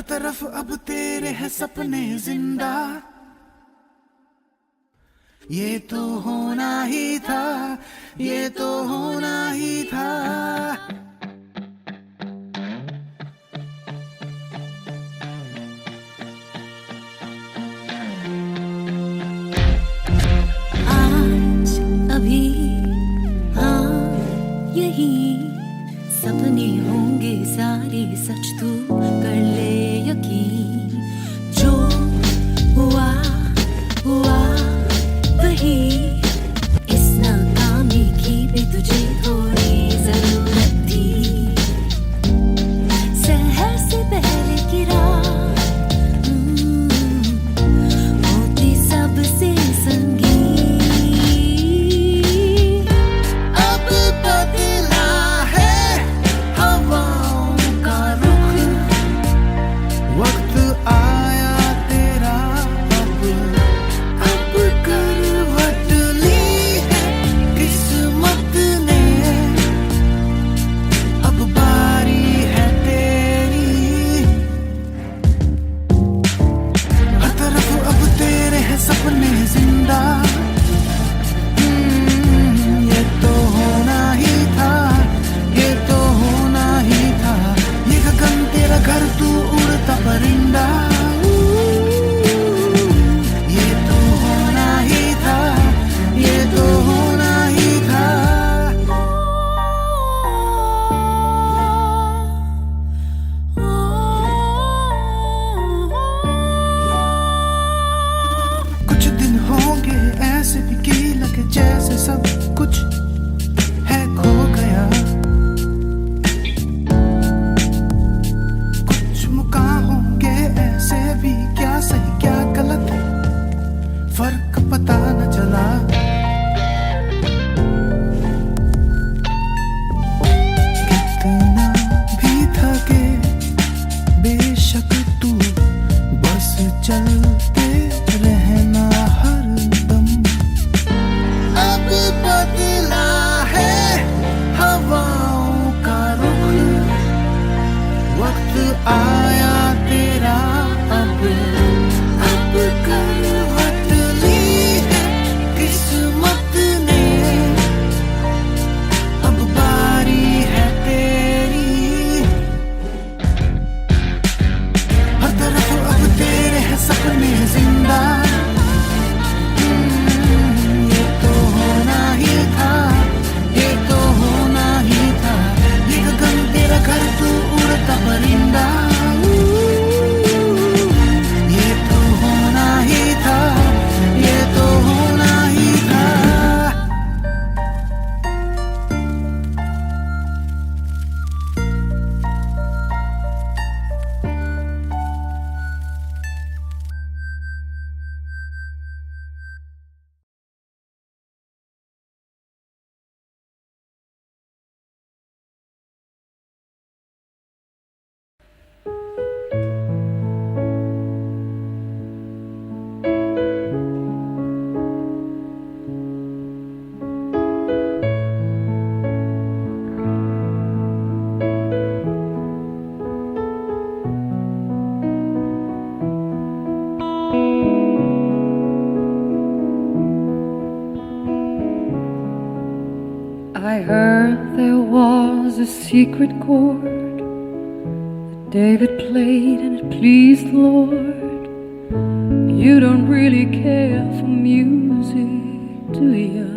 हर तरफ अब तेरे हैं सपने जिंदा, ये तो होना ही था, ये तो होना ही था। आज अभी हाँ यही सपने होंगे सारे सच, तू कर ले यकीन। जो हुआ हुआ वही, इस नाकामी की भी तुझे थोड़ी जरूरत थी। सहर से पहले की रात होती सबसे संगीन। अब बदला है हवाओं का रुख, वक्त आया तेरा अब करवट ली है किस्मत ने, अब बारी है तेरी। हर तरफ अब तेरे हैं सपने जिंदा, ये तो होना ही था, ये तो होना ही था। ये गगन तेरा घर, तू उड़ता परिंदा, ये तो होना ही था, ये तो होना ही था। कुछ दिन होंगे ऐसे भी कि लगे जैसे सब कुछ है खो गया। कुछ मुकाम होंगे ऐसे भी, क्या सही क्या गलत फर्क पता न चला। कितना भी थके बेशक तू, बस चलते रहना हरदम। अब बदला है हवाओं का रुख, वक्त आया तेरा अब करवट ली है किस्मत ने, अब बारी है तेरी। हर तरफ अब तेरे हैं सपने जिंदा, ये तो होना ही था, ये तो होना ही था। ये गगन तेरा घर, तू उड़ता परिंदा, ये तो होना ही था, ये तो होना ही था। I heard there was a secret chord that David played and it pleased the Lord. You don't really care for music, do ya?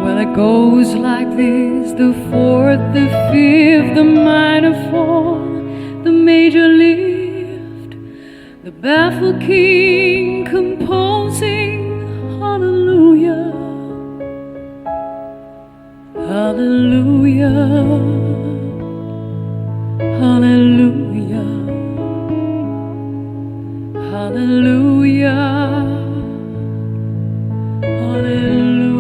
Well, it goes like this: the fourth, the fifth, the minor fall, the major lift, the baffled king composing hallelujah. Hallelujah, hallelujah, hallelujah, hallelujah.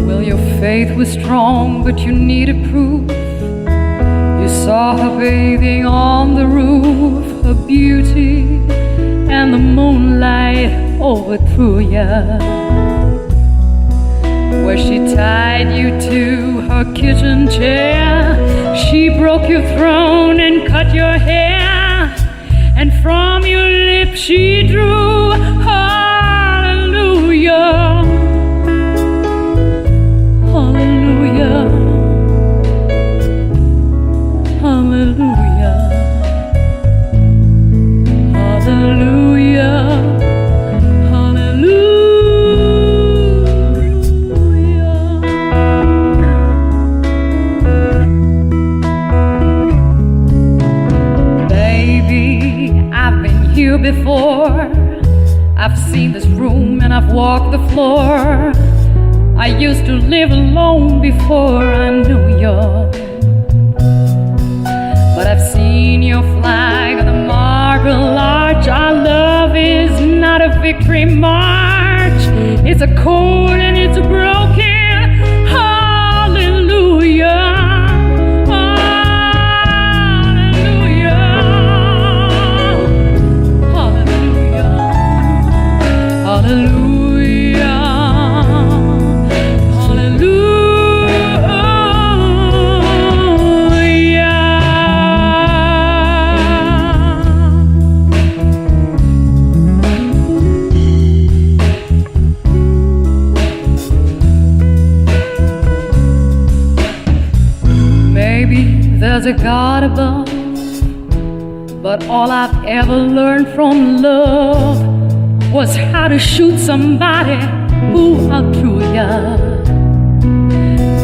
Well, your faith was strong, but you needed proof. You saw her bathing on the roof, her beauty and the moonlight overthrew ya, where she tied you to her kitchen chair. She broke your throne and cut your hair, and from your lips she drew hallelujah, hallelujah, hallelujah, hallelujah. Before I've seen this room and I've walked the floor. I used to live alone before I knew you, but I've seen your flag on the marble arch. Our love is not a victory march, it's a cold and it's a broken hallelujah. There's a God above, but all I've ever learned from love was how to shoot somebody who outdrew ya.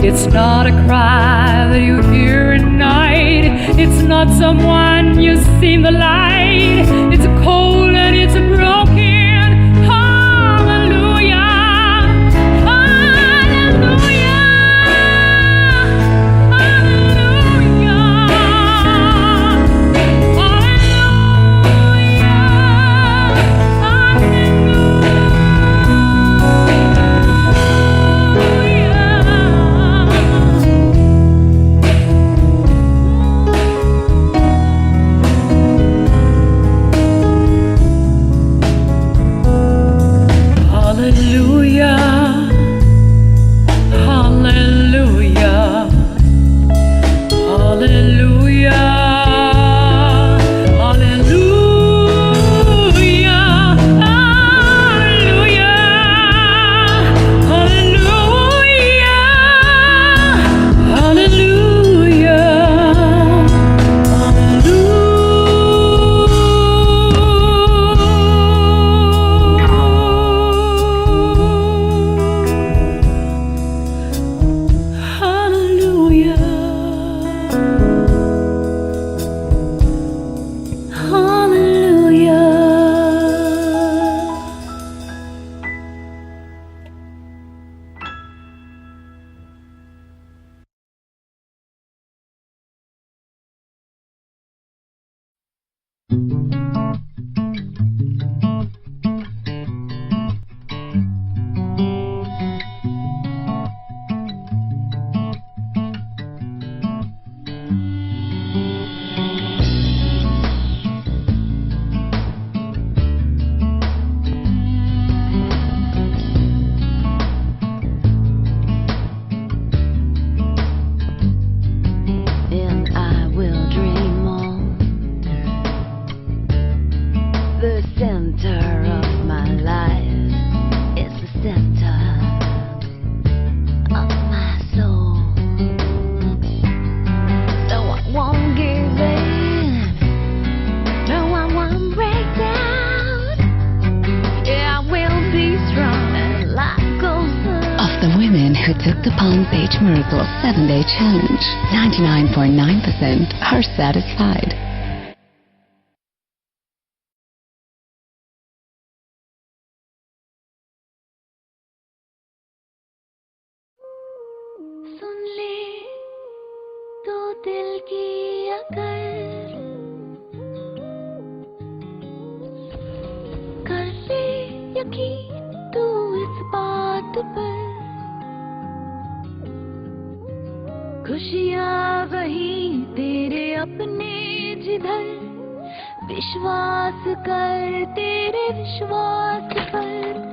It's not a cry that you hear at night, it's not someone you see in the light. It's a cold and it's a broken who took the Palm Beach Miracle 7-Day Challenge. 99.9% are satisfied. सुन ले तो दिल की अगर कर ले यकीन तू इस बात पर खुशियाँ वही तेरे अपने जिधर विश्वास कर तेरे विश्वास पर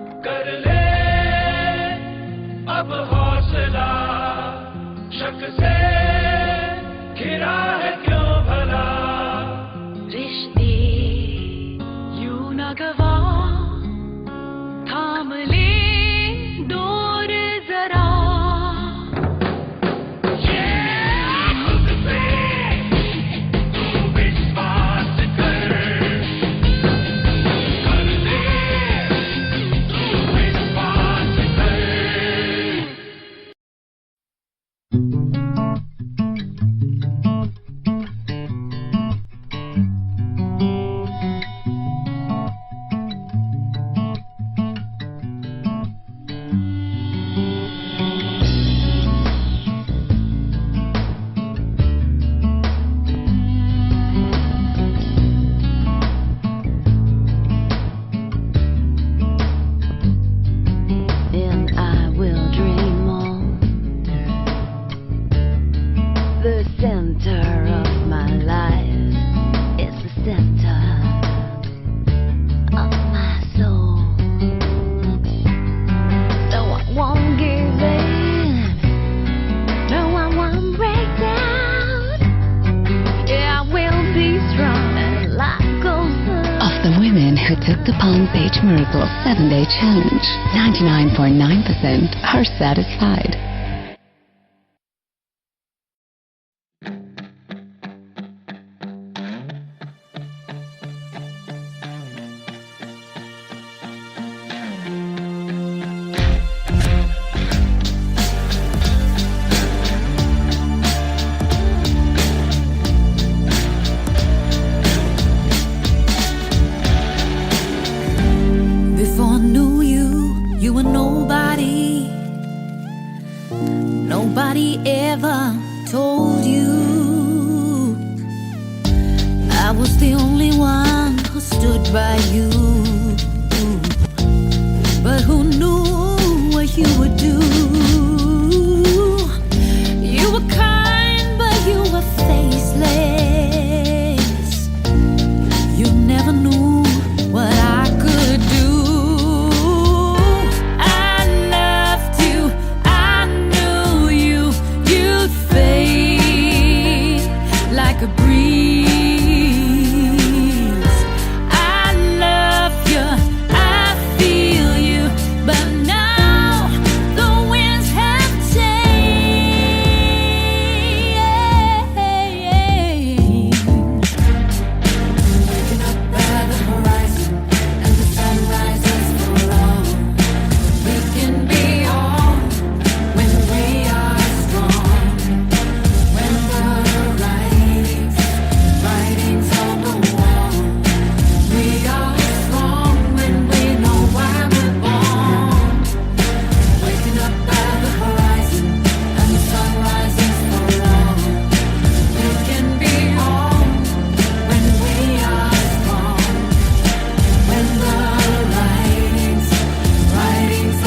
से घिरा है क्यों भला रिश्ते यूं न गवा थाम ले डोर जरा ये खुद पे तू विश्वास कर दे तू विश्वास कर And I will dream on the center of my life is the center of my soul. So I won't give in. No, I won't break down. Yeah, I will be strong and life goes on. Of the women who took the Palm Page Miracle 7-Day Challenge, 99.9% are satisfied. Before I knew you, you were nobody. Nobody ever told you I was the only one who stood by you. But who knew what you would do? You were kind, but you were faceless. You never knew what I could do. I loved you, I knew you, you'd fade like a breeze. I love you, I feel you, but now the winds have changed. Waking up by the horizon and the sun rises for all. We can be all when we are strong. When the writing's on the wall. We are strong when we know why we're born. Waking up by the horizon and the sun rises for all. We can be all when we are strong. When the writing's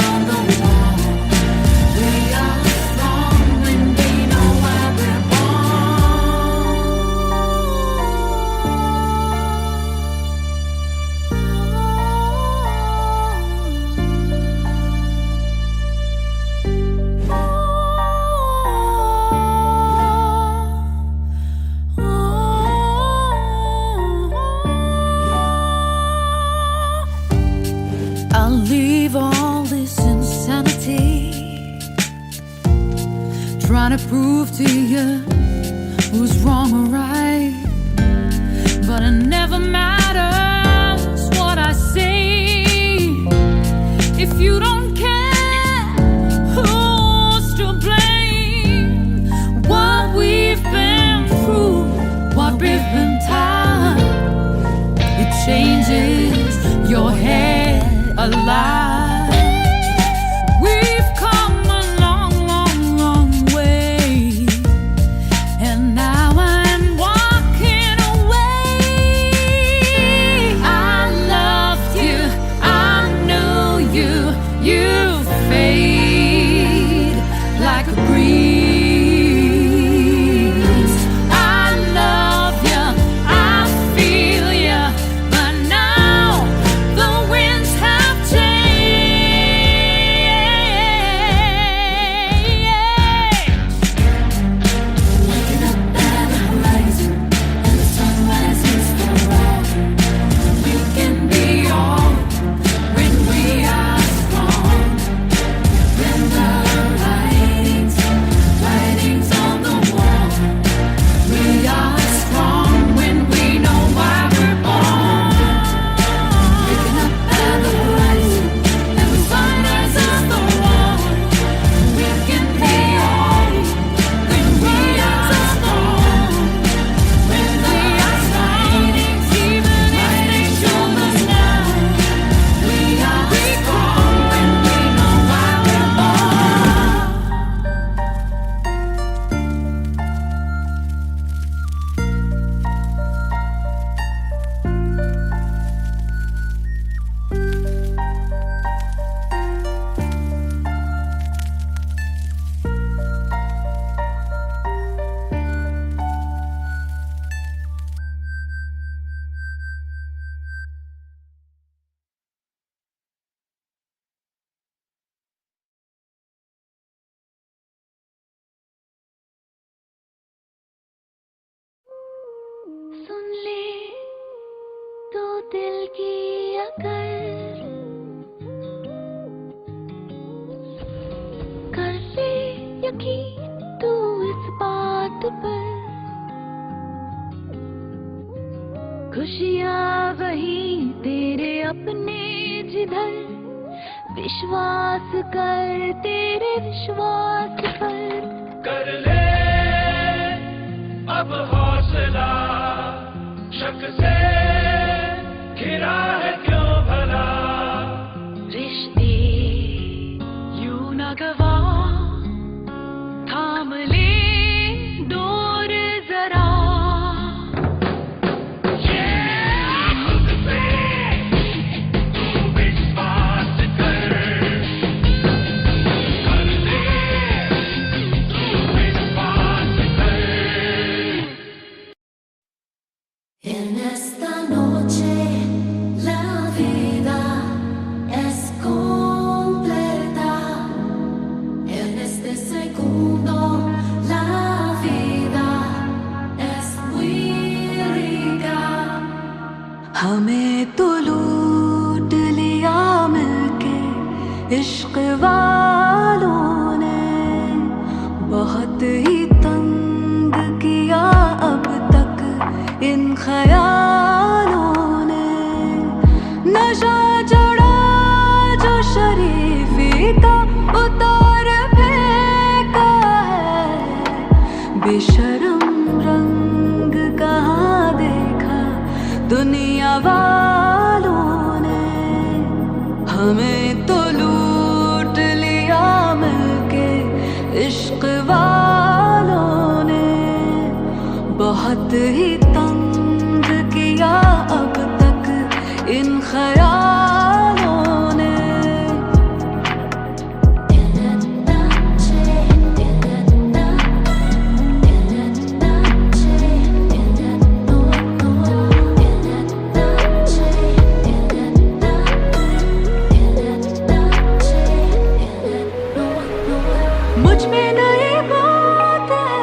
on the wall. We are strong when we know why we're I'll leave all this insanity, trying to prove to you who's wrong or right. But it never matters what I say if you don't care. Who's to blame? What we've been through, what we've been taught, it changes your head alive. We've come a long, long, long way, and now I'm walking away. I loved you, I knew you, you fade like a breeze. I love you, I feel you, but now the winds have changed. दिल की अगर कर ले यकीन तू इस बात पर, खुशियाँ वही तेरे अपने जिधर, विश्वास कर तेरे विश्वास पर। कर ले अब हौसला, शक से घिरा है क्यों भला, रिश्ते यूं न गवा, थाम ले डोर जरा। खुद पे तू विश्वास कर ले तू विश्वास कर। En esta noche la vida es completa. En este segundo la vida es muy rica. हमें तो लूट लिया मिलके इश्क वालों ने, बहुत ही तंग किया अब तक इन ख्यालों ने। नशा चढ़ा जो शरीफी का उतार फेंका है, बेशर्म रंग कहाँ देखा दुनिया वालों ने। हमें तो लूट लिया मिलके इश्क वालों ने, बहुत ही तंग किया अब तक इन ख्यालों ने। मुझ में नई बात है,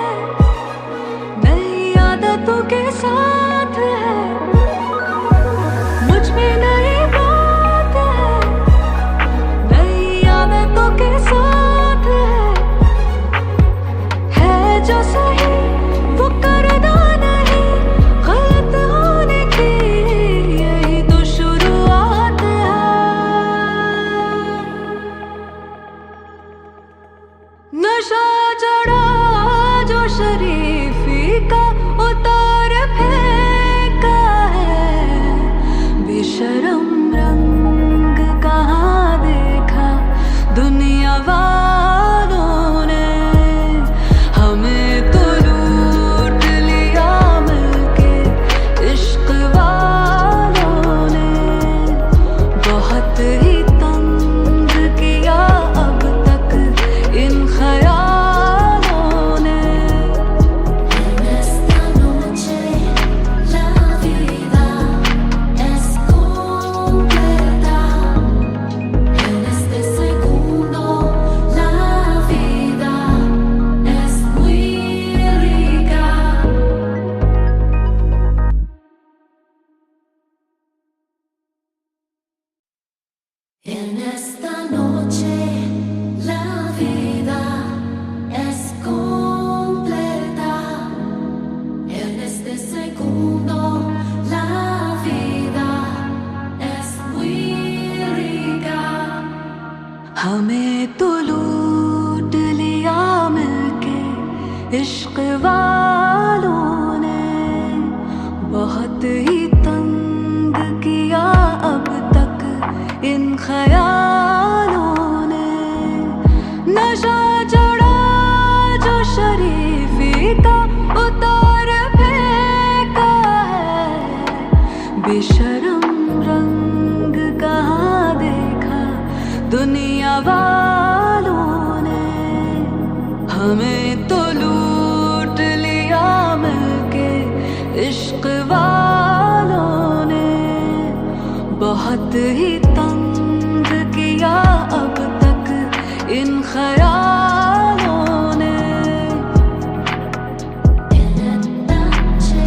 नई आदतों के साथ है। मुझ में नई बात है, नई आदतों के साथ है जो सही वो करना नहीं, गलत होने की यही तो शुरुआत है। नशा चढ़ा जो शरीफी का उतार फेंका है, बेशर्म रंग कहाँ देखा दुनिया वालों ने। हमें तो लूट लिया मिलके इश्क वालों ने, बहुत ही तंग किया अब तक इन ख्यालों ने। En esta noche la vida es completa. En este segundo la vida es muy rica. En esta noche la vida es completa. En este segundo la vida es muy rica. हमें तो लूट लिया मिलके इश्क वालों ने, बहुत ही तंग किया अब तक इन ख्यालों ने। नशा चढ़ा जो शरीफी का उतार फेंका है, बेशर्म रंग कहाँ देखा दुनिया वालों ने। हमें तो लूट लिया मिलके इश्क वालों ने, बहुत ही तंग किया अब तक इन ख्यालों ने। En esta noche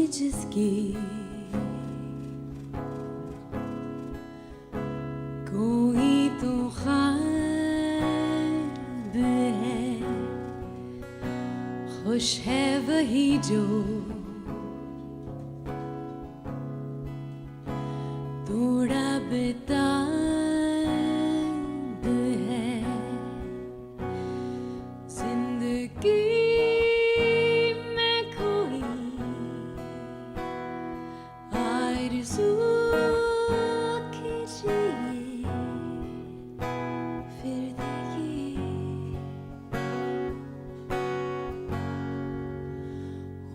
में जिसकी कोई तो ख्वाब है, खुश है वही जो थोड़ा बेताब है। जिंदगी में कोई आरज़ू कीजिए, फिर देखिए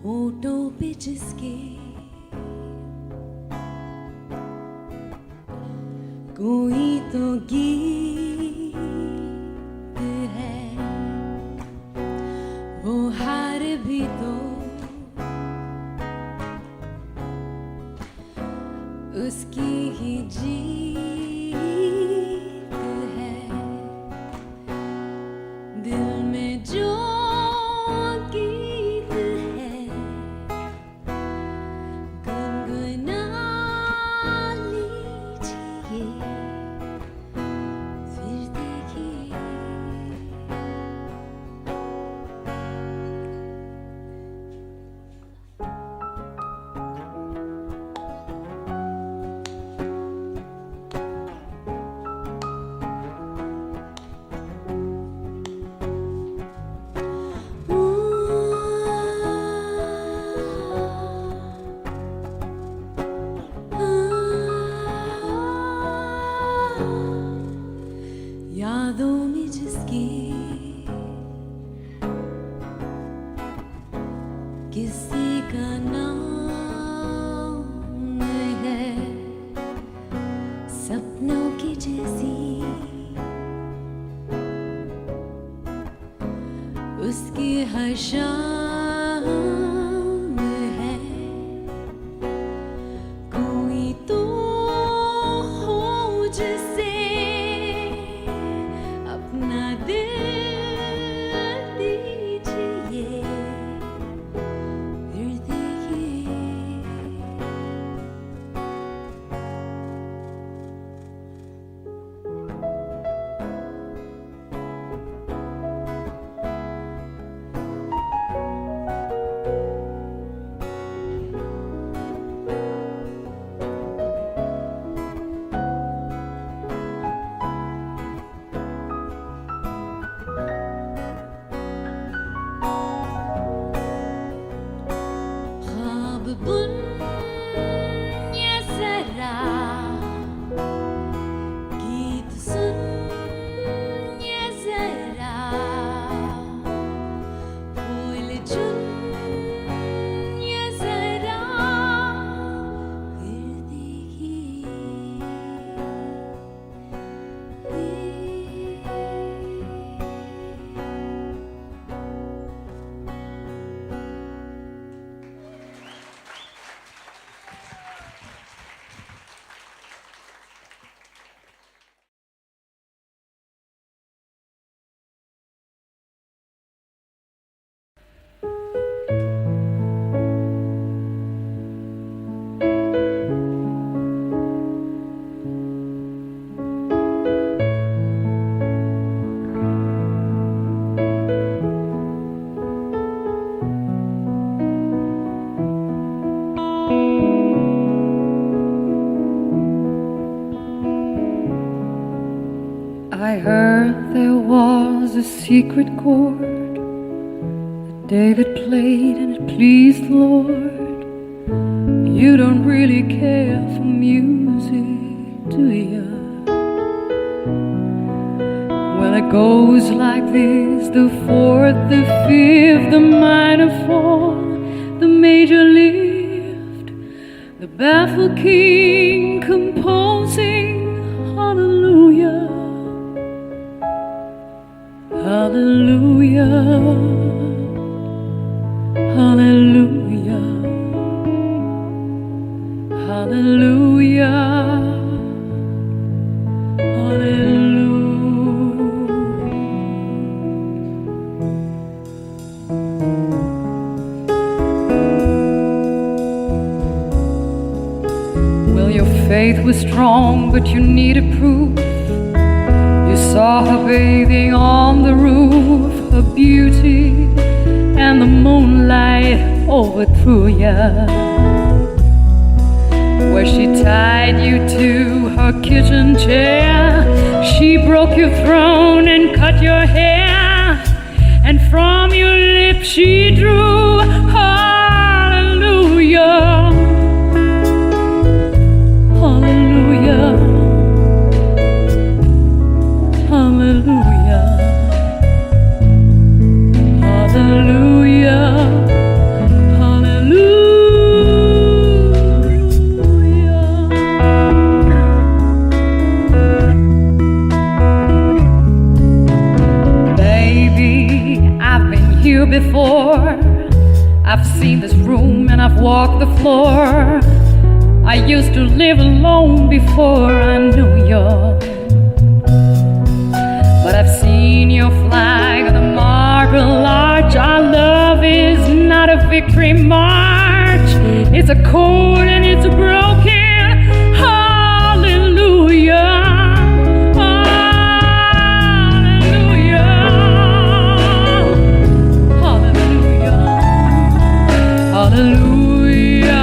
होठों पे जिसके कोई तो गीत है, वो हार भी तो उसकी ही जीत है। दिल में जो गीत है गुनगुना लीजिए, फिर देखिए यादों में जिसकी किसी का नाम है, सपनों की जैसी उसकी हर शाम है। कोई तो हो जिसे अपना दिल दीजिए, फिर देखिए ख्वाब बुन ये जरा, गीत सुन ये जरा, फूल चुन ये जरा, फिर I heard there was a secret chord that David played and it pleased the Lord. You don't really care for music, do you? Well, it goes like this: the fourth, the fifth, the minor fall, the major lift, the baffled king composing hallelujah. Hallelujah, hallelujah, hallelujah, hallelujah. Well, your faith was strong, but you needed proof. You saw her bathing on the roof, her beauty and the moonlight overthrew ya. Where she tied you to her kitchen chair, she broke your throne and cut your hair, and from your lips she drew hallelujah, hallelujah, hallelujah, hallelujah. Before I've seen this room and I've walked the floor. I used to live alone before I knew you, but I've seen your flag on the marble arch. Our love is not a victory march. It's a cold and it's a broken hallelujah. Hallelujah,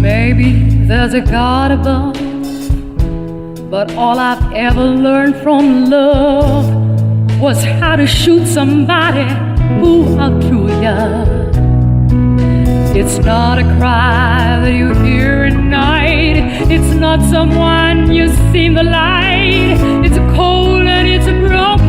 Maybe there's a God above, but all I've ever learned from love was how to shoot somebody who outdrew ya. It's not a cry that you hear at night. It's not someone you see in the light. It's a cold and it's a broken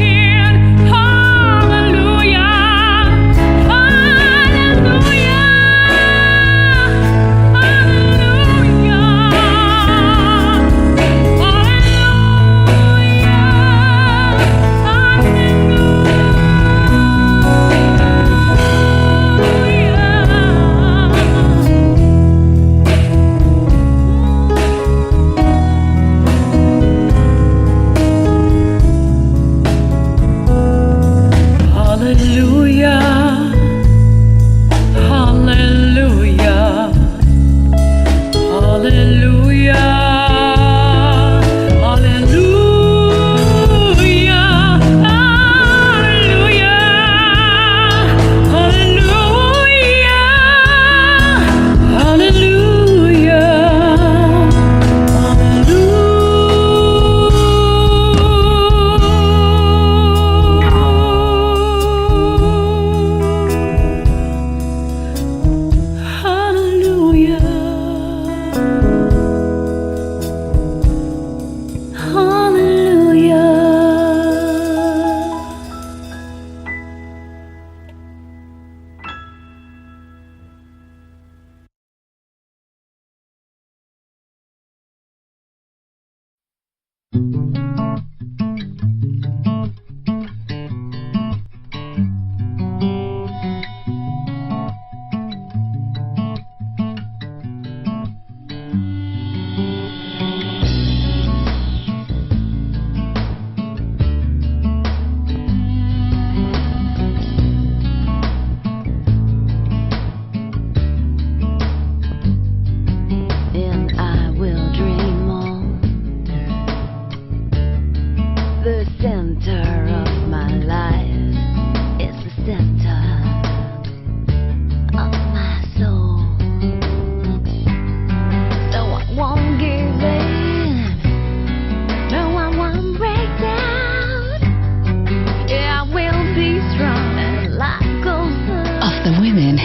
hallelujah, hallelujah,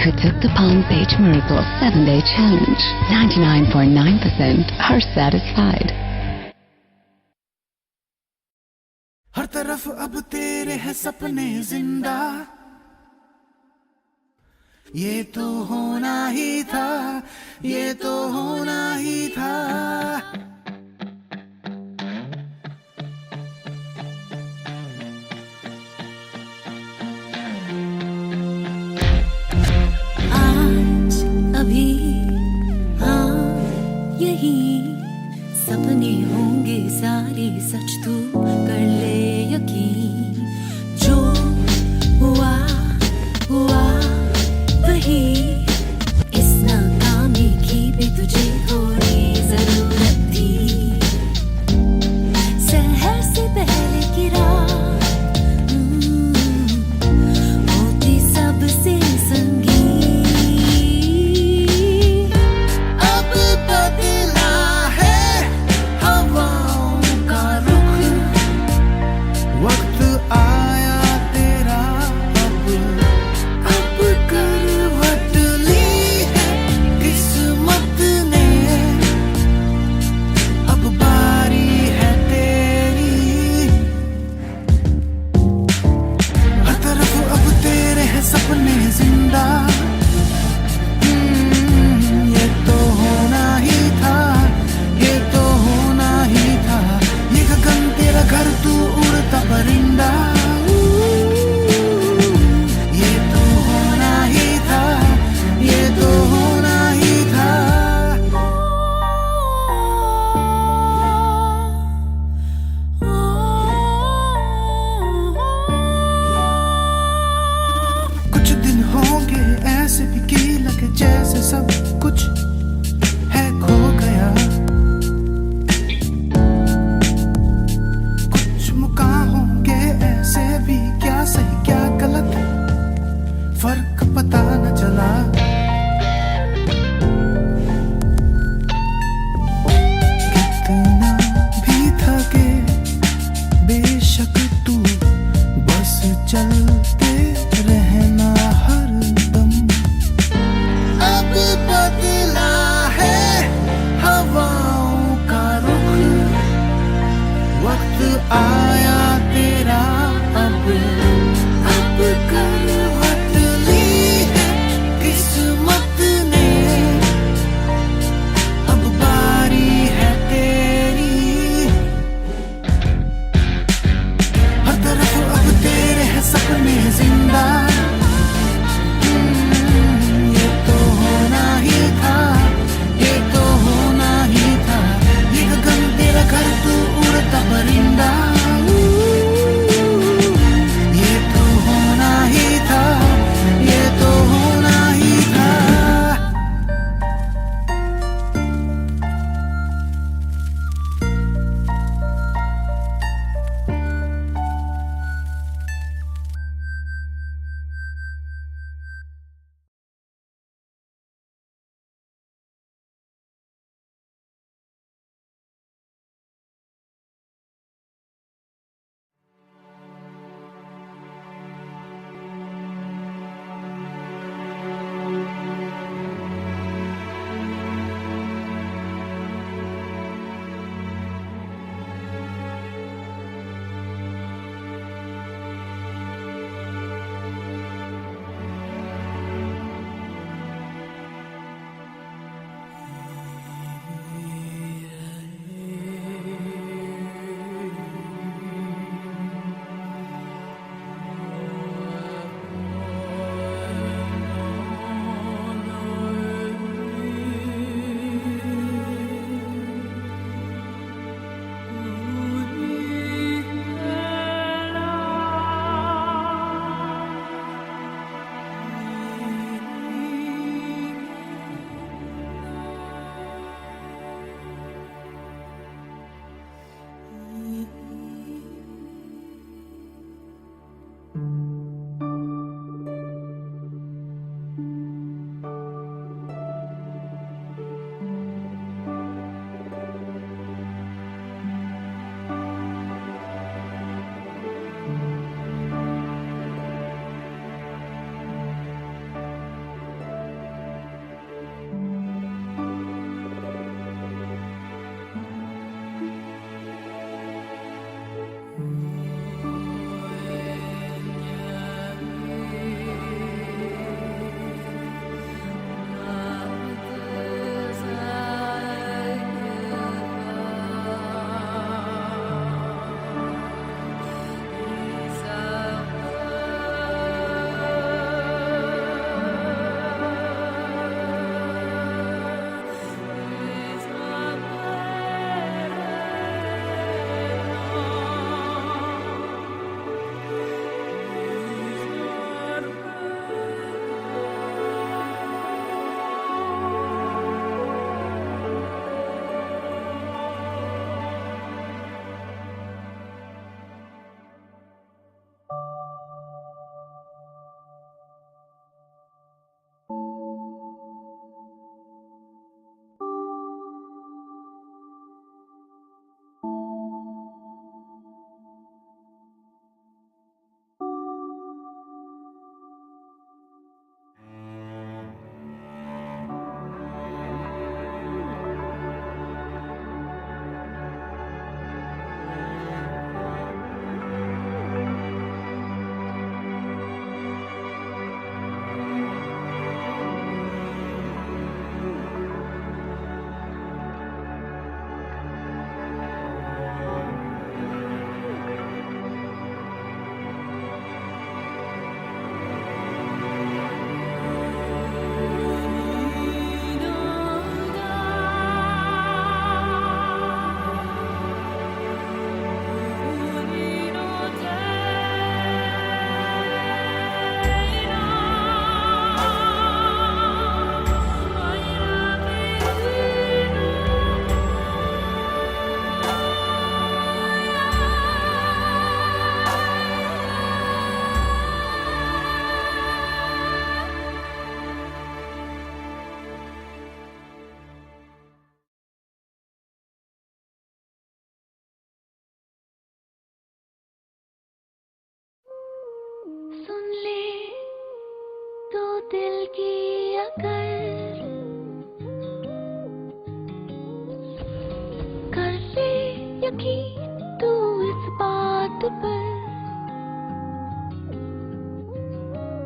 who took the Palm Page Miracle 7-Day Challenge. 99.9% are satisfied. हर तरफ अब तेरे है सपने जिंदा, ये तो होना ही था, ये तो होना ही था। दिल की अगर कर ले यकीन तू इस बात पर,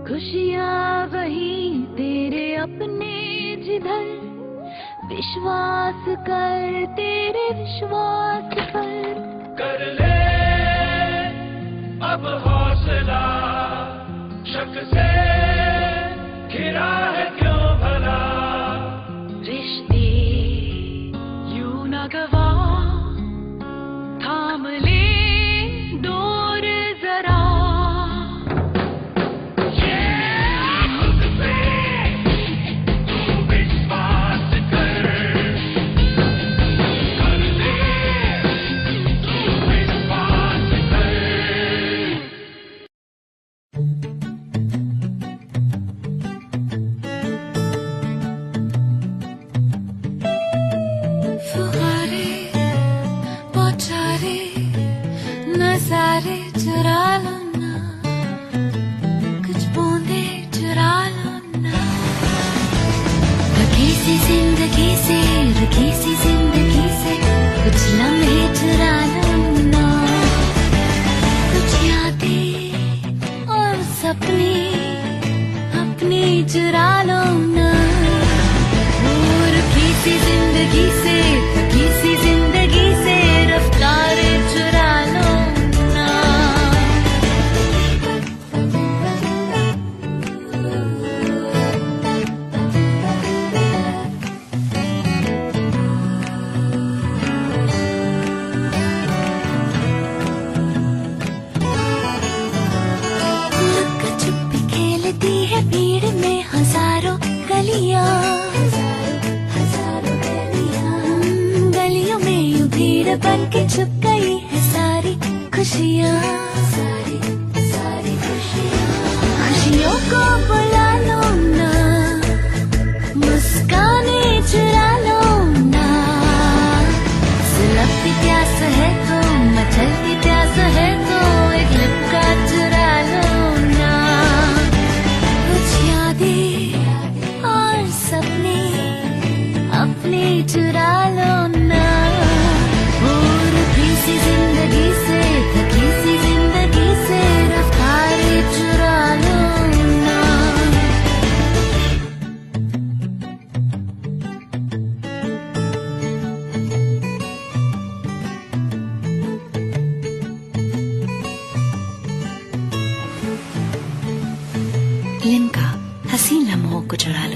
खुशियाँ वही तेरे अपने जिधर, विश्वास कर तेरे विश्वास पर। कर ले अब हौसला, शक से घिरा है क्यों भला, रिश्ते यूं न गवा, थाम ले डोर जरा। खुद पे तू विश्वास कर ले तू विश्वास कर। फुहारे पौछारे नजारे चुरा लो ना, कुछ बूंदे चुरा लो ना, रखी सी जिंदगी से कुछ लम्हे चुरा लो ना, कुछ यादें और सपने अपने चुरा लो ना, रखी सी जिंदगी से रफ्तारें चुरा लो ना। लुक्का छुपी खेलती है भीड़ में हजारों गलियां, गलियों में यूं भीड़ बन के छुप गई है सारी खुशियाँ, खुशियों को बुला लो ना, मुस्काने चुरा लो ना, सुलगती प्यास है तो मचलती प्यास है तो एक लिपका चुरा लो ना, कुछ यादें और सपने अपने चुरा लो ना, और थकी सी जिंदगी से रफ्तारें चुरा लो ना। लिम्का हसीन लम्हों को चुरा लो।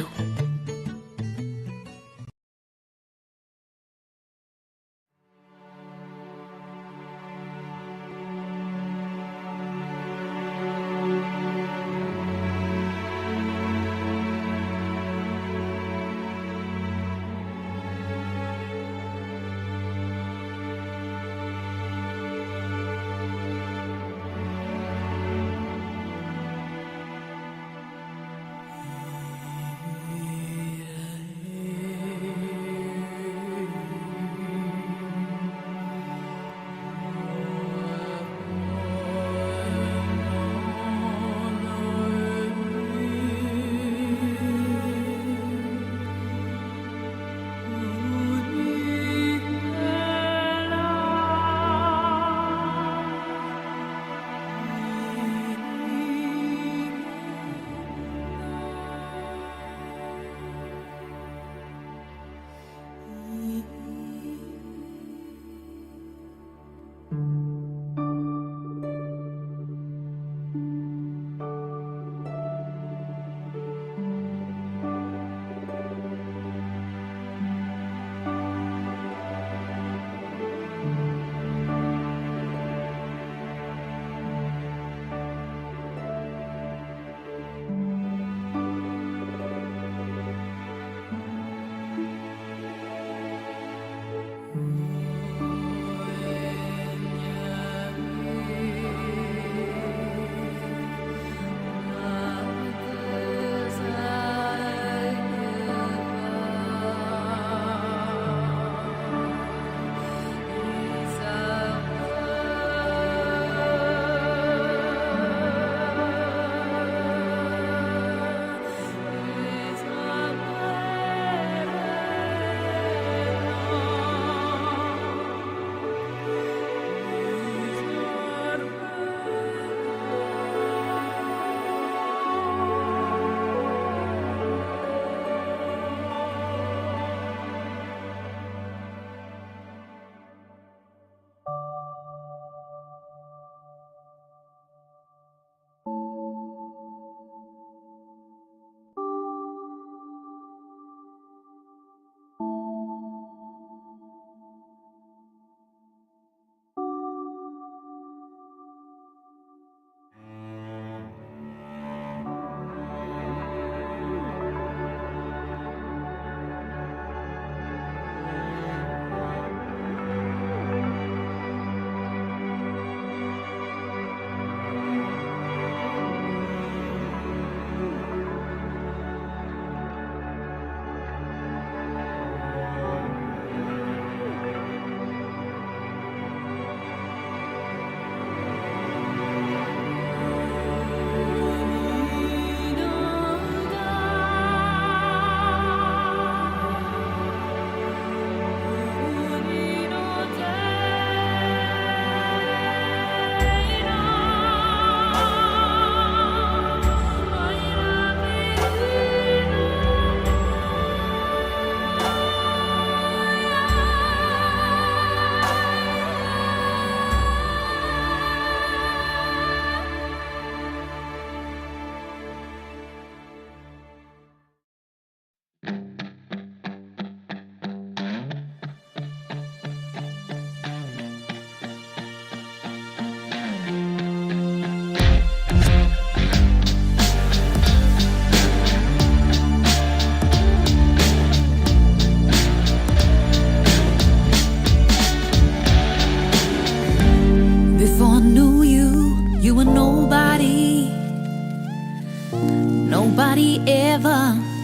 nobody ever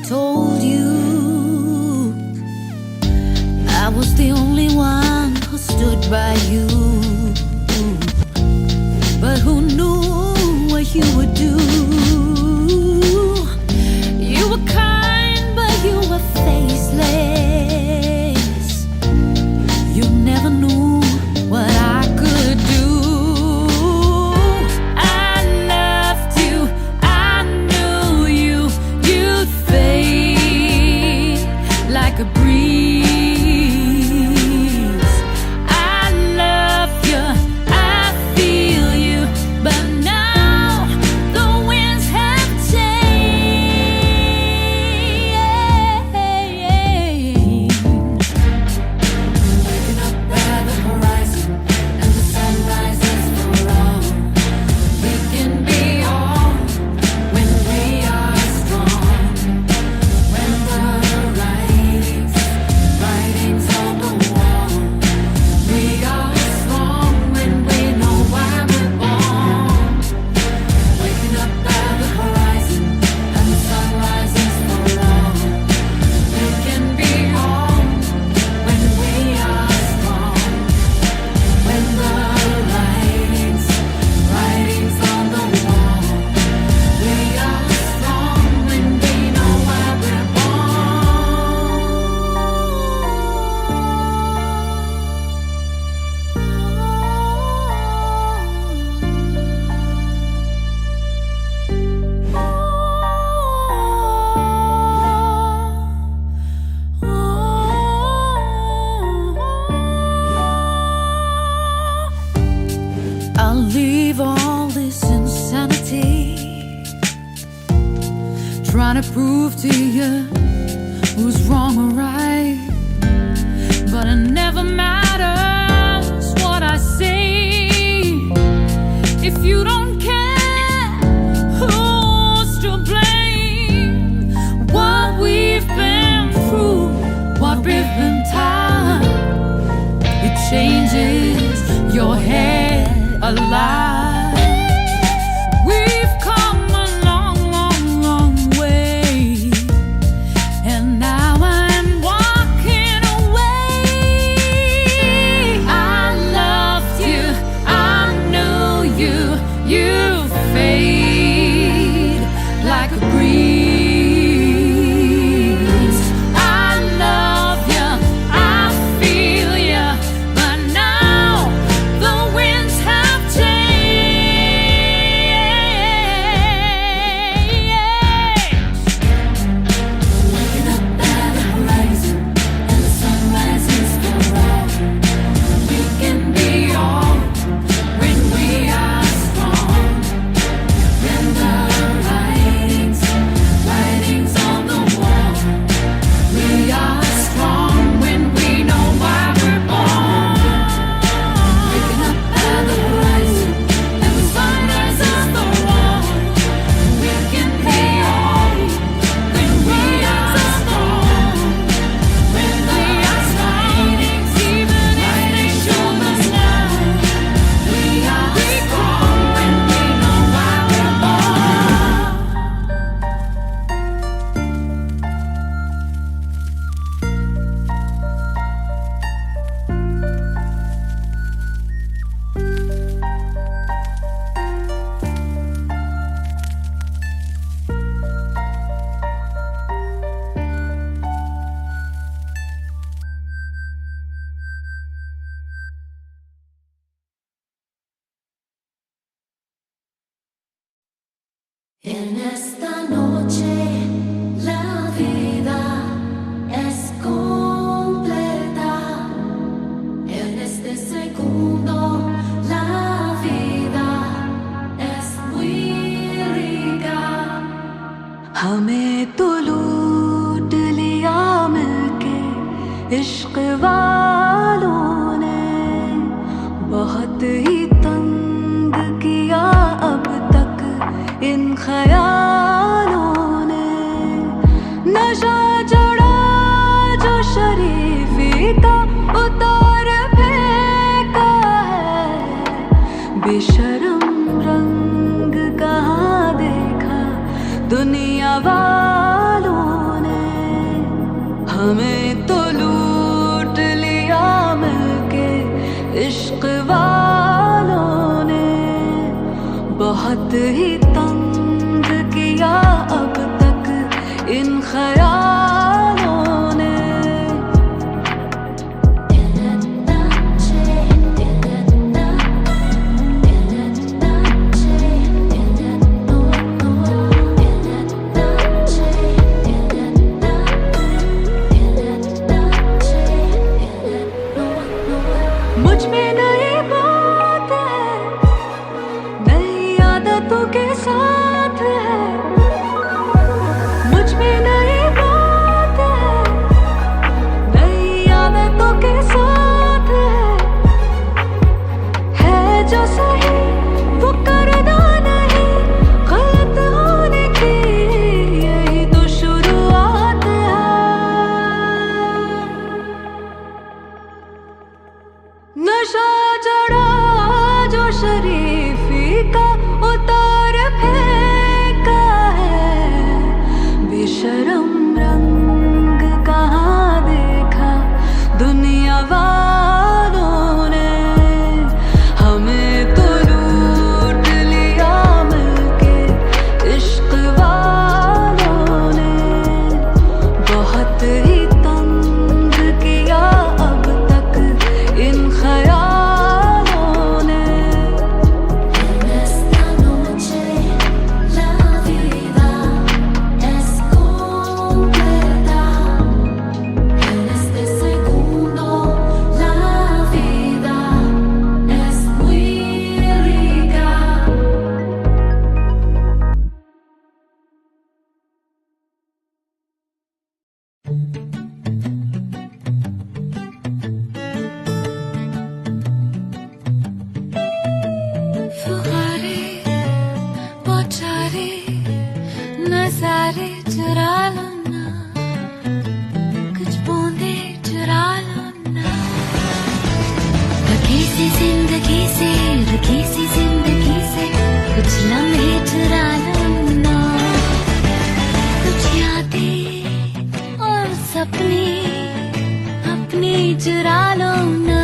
told you I was the only one who stood by you. But who knew what you would do? You were kind, but you were faceless. You never knew what I could do. I loved you, I knew you. You'd fade like a breeze. I love you, I feel you, but now the winds have changed. Waking up by the horizon and the sun rises for all. We can be all when we are strong. When the writings on the wall. We are strong when we know why we're born. Waking up by the horizon and the sun rises for all. We can be all when we are strong. When the writings on the wall. We are strong when we know why we're I'll leave all this insanity, trying to prove to you who's wrong or right. But it never matters what I say if you don't care. Who's to blame? What we've been through, what we've been taught, it changes your head alive. We've come a long, long, long way, and now I'm walking away. I loved you, I knew you. You fade like a breeze. I love you, I feel you, but now the winds have changed. Waking up by the horizon and the sun rises for all. We can be all when we are strong. When the writings on the wall. We are strong when we know why we're born. Waking up by the horizon and the sun rises for all. We can be all when we are strong. When we are strong, even if they show us now. We are strong when we know why we're born. En esta noche la vida es completa. En este segundo la vida es muy rica. हमें तो लूट लिया मिलके इश्क वालों ने, बहुत ही तंग किया अब तक इन ख्यालों ने। नशा चढ़ा जो शरीफी का उतार फेंका है, बेशर्म रंग कहाँ देखा दुनिया दुनिया वालों ने हमें तो लूट लिया मिलके इश्क वालों ने बहुत ही तंग किया अब तक इन ख्यालों ने मुझ में नई बात है, नई आदतों के साथ है। मुझ में नई बात है, नई आदतों के साथ है जो सही वो करना नहीं, गलत होने की यही तो शुरुआत है। नशा चढ़ा जो शरीफी का उतार फेंका है, बेशरम रंग कहाँ देखा दुनिया वालों ने हमें तो लूट लिया मिलके इश्क वालों ने बहुत ही तंग किया अब तक इन ख्यालों ने। Esta noche la vida es completa. En este segundo la vida es muy rica. फुहारे बौछारे नजारे चुरा लो ना, कुछ बूंदे चुरा लो ना। रखी सी जिंदगी से कुछ लम्हे चुरा लो ना, कुछ यादें और सपने अपने चुरा लो ना।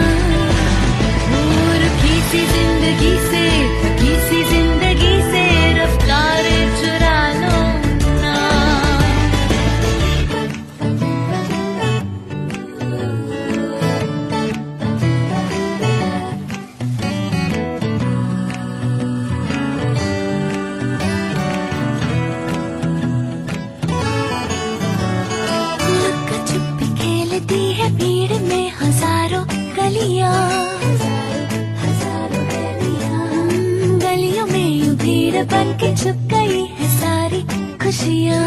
रखी सी जिंदगी से रफ्तारें चुरा लो ना। लुक्का छुपी खेलती है भीड़ में हजारों गलियां, गलियों में यूं भीड़ बन के छुप गई है सारी खुशियाँ,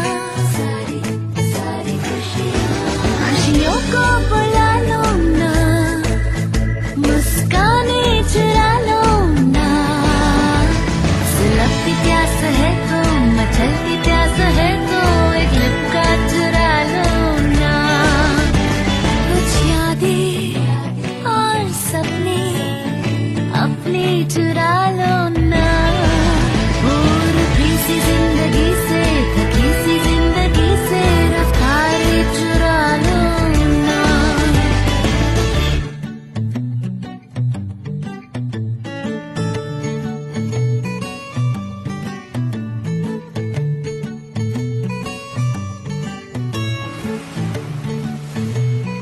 खुशियों को बुला लो ना, मुस्काने चुरा लो ना। सुलगती प्यास है तो मचलती प्यास है तो एक लिपका चुरा लो ना। कुछ यादें और सपने अपने चुरा लो ना। और भी सी जिंदगी से थकी सी जिंदगी से रफ्तारें चुरा लो ना।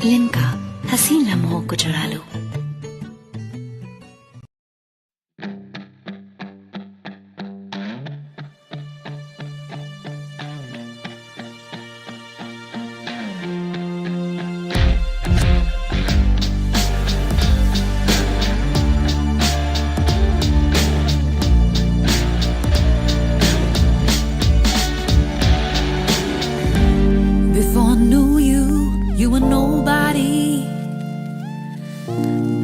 लिम्का हसीन लम्हों को चुरा लो। Before I knew you, you were nobody.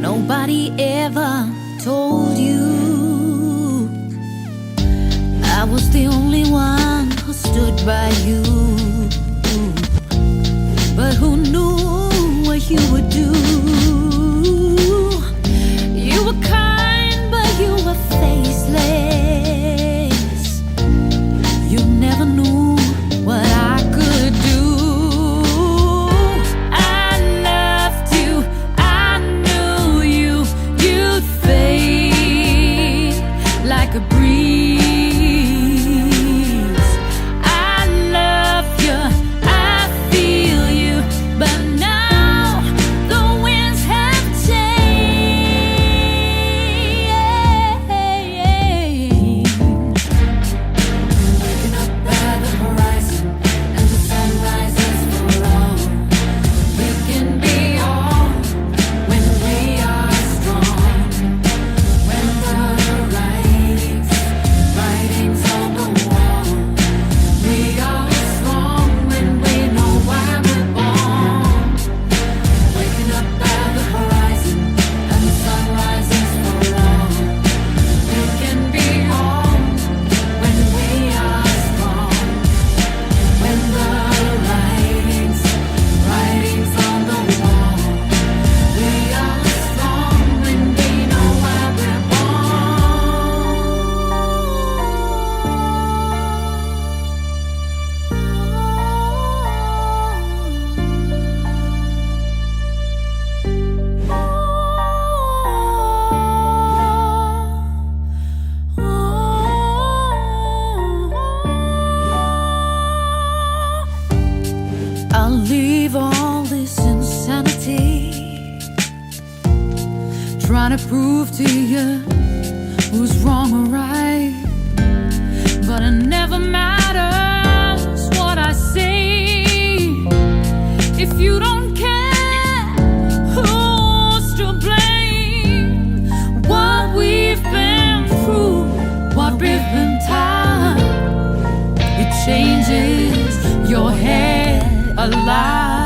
Nobody ever told you I was the only one who stood by you. But who knew what you would do? You were kind, but you were faceless. You never knew trying to prove to you who's wrong or right, but it never matters what I say if you don't care. Who's to blame? What we've been through, what we've been taught, it changes your head a lot.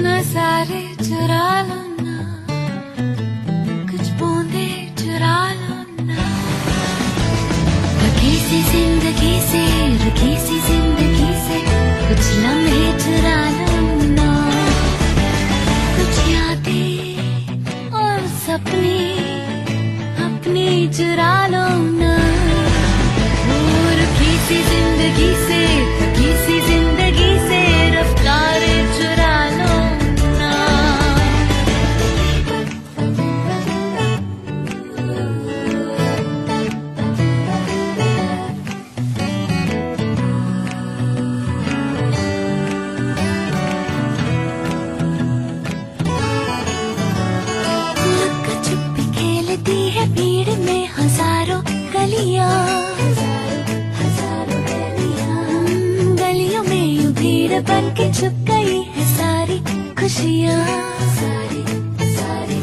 नज़ारे चुरा लो ना, कुछ बूंदे चुरा लो ना, रखी सी जिंदगी से, रखी सी जिंदगी से कुछ लम्हे चुरा लो ना, कुछ यादें और सपने अपने चुरा लो ना, रखी सी जिंदगी से, रखी सी जिंदगी से रफ्तारें चुरा लो ना। लुक्का छुपी खेलती है भीड़ में हजारों गलियां, गलियों में यूं भीड़ बन के छुप गई है सारी खुशियाँ, सारी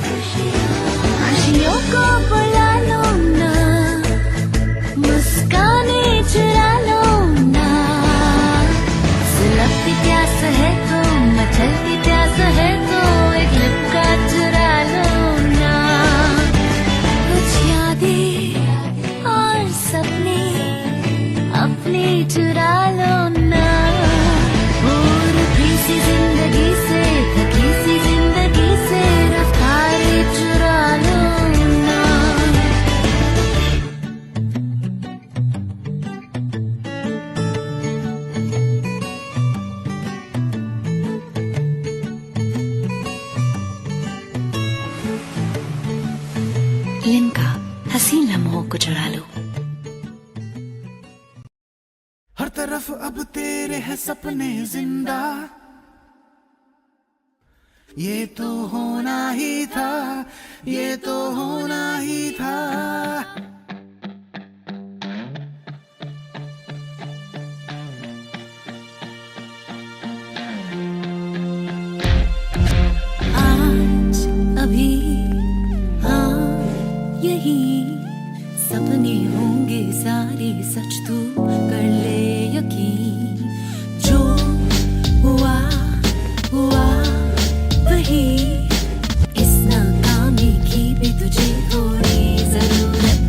खुशियों को बुला लो ना, मुस्काने चुरा लो ना, सुलगती प्यास है तो, मचलती प्यास है तो एक लिपका चुरा लो ना, कुछ यादें और सपने अपने चुरा लो ना, और किसी जिंदगी से, किसी जिंदगी से रफ्तारें चुरा लो ना। लिम्का हसीन लम्हों को चुरा लो। हर तरफ अब तेरे है सपने जिंदा, ये तो होना ही था, ये तो होना ही था। आज अभी हाँ यही सपने होंगे सारे सच, तू कर ले यकीन, जो हुआ हुआ वही, इस नाकामी की भी तुझे थोड़ी जरूरत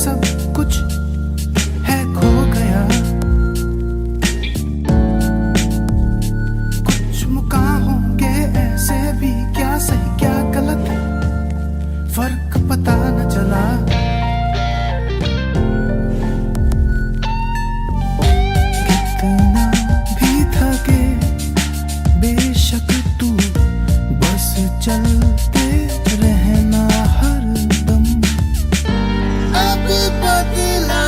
सब कुछ है खो गया। कुछ मुकाम होंगे ऐसे भी, क्या सही क्या गलत फर्क पता न चला। कितना भी थके बेशक तू बस चलते रहना हरदम। अब बदला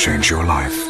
change your life.